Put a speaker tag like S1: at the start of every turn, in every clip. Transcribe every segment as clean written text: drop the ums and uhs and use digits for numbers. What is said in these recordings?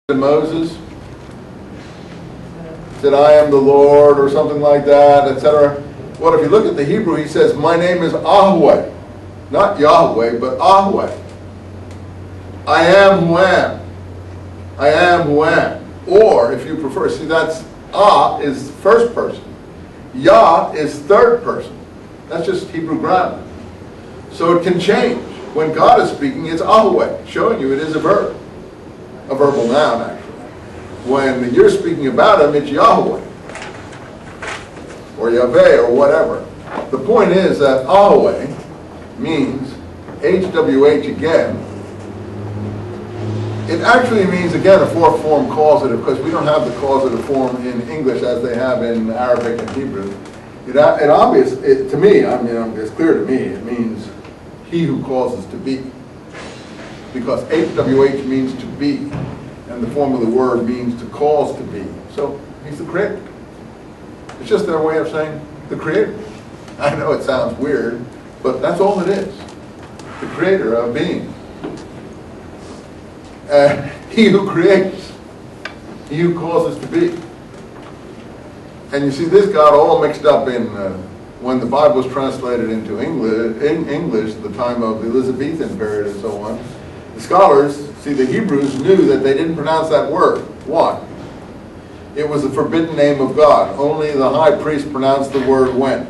S1: to Moses, said, I am the Lord, or something like that, etc. Well, if you look at the Hebrew, he says, my name is Ahweh. Not Yahweh, but Ahweh. I am who am. I am who am. Or, if you prefer, see, that's Ah is first person. Yah is third person. That's just Hebrew grammar. So it can change. When God is speaking, it's Ahweh, showing you it is a verb. A verbal noun, actually. When you're speaking about him, it's Yahweh. Or Yahweh, or whatever. The point is that Ahweh means HWH again. It actually means, again, a fourth form causative, because we don't have the causative form in English as they have in Arabic and Hebrew. To me, it's clear to me, it means he who causes to be. Because HWH means to be, and the form of the word means to cause to be. So he's the creator. It's just their way of saying the creator. I know it sounds weird, but that's all it is. The creator of being. He who creates. He who causes to be. And you see, this got all mixed up in when the Bible was translated into English at the time of the Elizabethan period and so on. The scholars, see, the Hebrews knew that they didn't pronounce that word. Why? It was the forbidden name of God. Only the high priest pronounced the word when.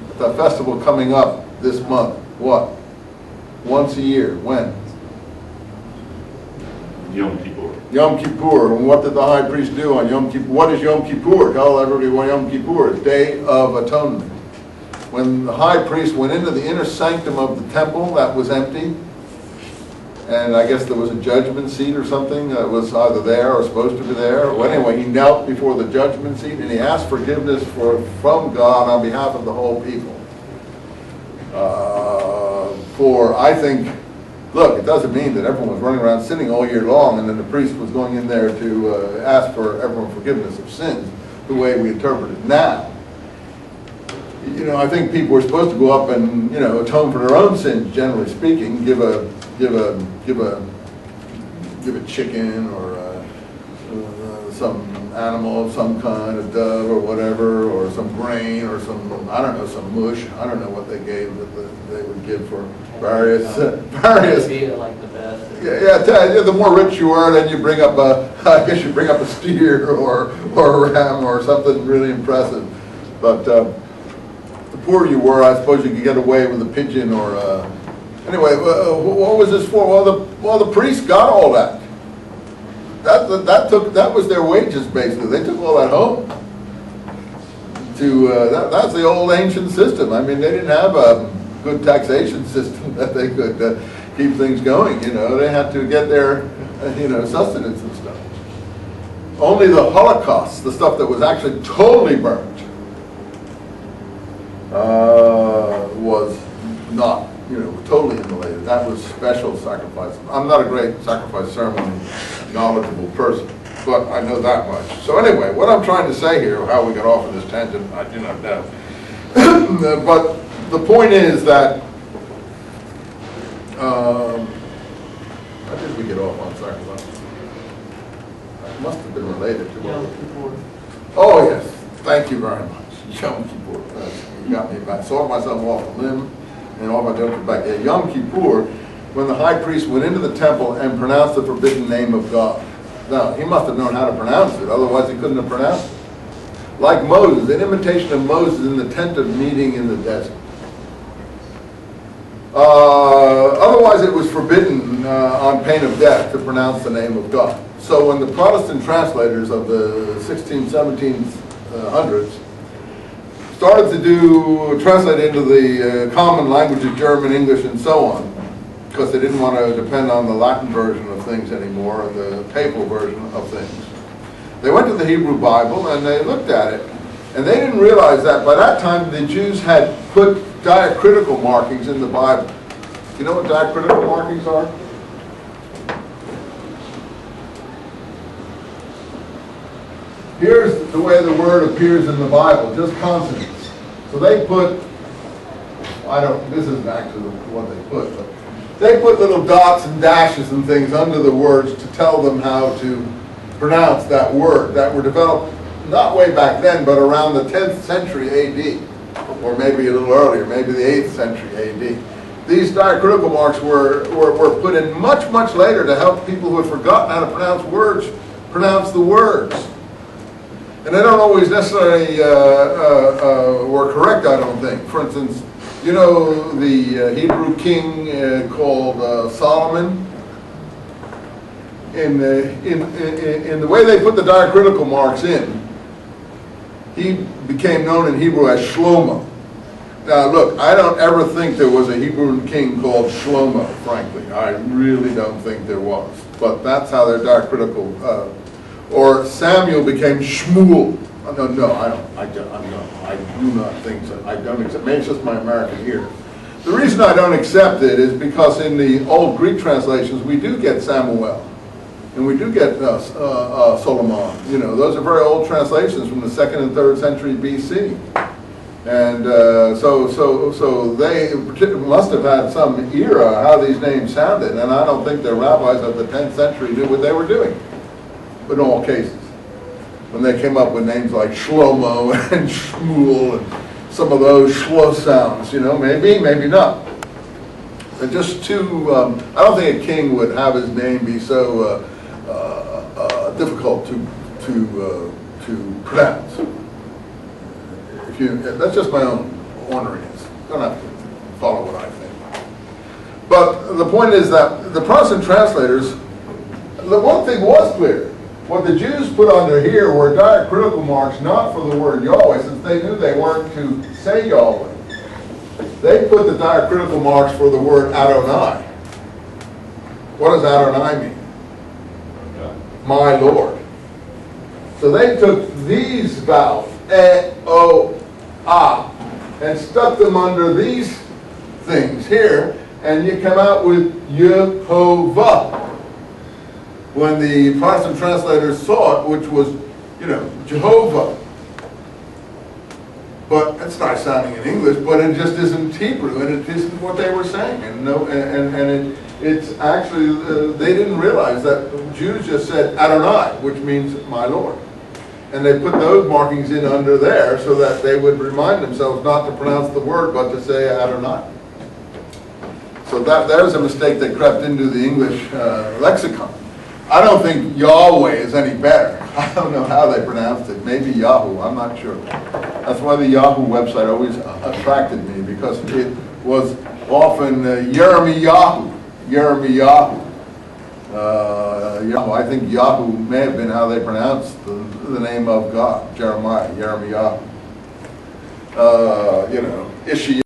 S1: At the festival coming up this month, what? Once a year. When?
S2: Yom Kippur.
S1: Yom Kippur. And what did the high priest do on Yom Kippur? What is Yom Kippur? Tell everybody what Yom Kippur is. Day of Atonement. When the high priest went into the inner sanctum of the temple, that was empty. And I guess there was a judgment seat or something that was either there or supposed to be there. Well, anyway, he knelt before the judgment seat and he asked forgiveness from God on behalf of the whole people. I think, look, it doesn't mean that everyone was running around sinning all year long and then the priest was going in there to ask for everyone forgiveness of sins, the way we interpret it now. You know, I think people were supposed to go up and, you know, atone for their own sins, generally speaking, give a chicken or some animal of some kind, a dove or whatever, or some grain or some, I don't know, some mush. I don't know what they gave that they would give for various.
S3: Like the best.
S1: Yeah, the more rich you are, then you bring up I guess you bring up a steer or a ram or something really impressive. But the poorer you were, I suppose you could get away with a pigeon or anyway, what was this for? Well, the priests got all that. That was their wages, basically. They took all that home. That's the old ancient system. I mean, they didn't have a good taxation system that they could keep things going. You know, they had to get their sustenance and stuff. Only the Holocaust, the stuff that was actually totally burnt, was not, totally immolated. That was special sacrifice. I'm not a great sacrifice ceremony knowledgeable person, but I know that much. So anyway, what I'm trying to say here, how we got off of this tangent, I do not know. But the point is that, how did we get off on sacrifice? It must have been related to
S3: Yom Kippur.
S1: Oh yes, thank you very much. Yom Kippur. You got me back. Sawed myself off a limb and all my jokes back. Yeah, Yom Kippur, when the high priest went into the temple and pronounced the forbidden name of God. Now, he must have known how to pronounce it, otherwise he couldn't have pronounced it. Like Moses, an imitation of Moses in the tent of meeting in the desert. Otherwise it was forbidden on pain of death to pronounce the name of God. So when the Protestant translators of the 16th, 1700s started to translate into the common languages, German, English, and so on, because they didn't want to depend on the Latin version of things anymore, and the papal version of things. They went to the Hebrew Bible and they looked at it, and they didn't realize that by that time the Jews had put diacritical markings in the Bible. You know what diacritical markings are? Here's the way the word appears in the Bible, just consonants. So they put, this isn't actually what they put, but they put little dots and dashes and things under the words to tell them how to pronounce that word, that were developed not way back then, but around the 10th century AD, or maybe a little earlier, maybe the 8th century AD. These diacritical marks were put in much, much later to help people who had forgotten how to pronounce words, pronounce the words. And they don't always necessarily were correct, I don't think. For instance, you know the Hebrew king called Solomon? In the way they put the diacritical marks in, he became known in Hebrew as Shlomo. Now look, I don't ever think there was a Hebrew king called Shlomo, frankly. I really don't think there was. But that's how their diacritical, or Samuel became Shmuel. No, I do not think so. I don't accept, maybe it's just my American ear. The reason I don't accept it is because in the old Greek translations we do get Samuel. And we do get Solomon. You know, those are very old translations from the 2nd and 3rd century BC. And so they must have had some era how these names sounded, and I don't think the rabbis of the 10th century knew what they were doing, in all cases. When they came up with names like Shlomo and Shmuel and some of those shlo sounds, you know, maybe, maybe not. They're just too, I don't think a king would have his name be so difficult to pronounce. That's just my own orneriness. You don't have to follow what I think. But the point is that the Protestant translators, the one thing was clear. What the Jews put under here were diacritical marks not for the word Yahweh, since they knew they weren't to say Yahweh. They put the diacritical marks for the word Adonai. What does Adonai mean? My Lord. So they took these vowels, E, O, A, and stuck them under these things here, and you come out with Yehovah. When the Protestant translators saw it, which was, you know, Jehovah. But it's not sounding in English, but it just isn't Hebrew, and it isn't what they were saying. And no, it's actually, they didn't realize that Jews just said Adonai, which means my Lord. And they put those markings in under there so that they would remind themselves not to pronounce the word, but to say Adonai. So there's a mistake that crept into the English lexicon. I don't think Yahweh is any better. I don't know how they pronounced it. Maybe Yahoo, I'm not sure. That's why the Yahoo website always attracted me, because it was often Yirmiyahu. I think Yahoo may have been how they pronounced the name of God, Jeremiah, Yirmiyahu. You know, Ishi.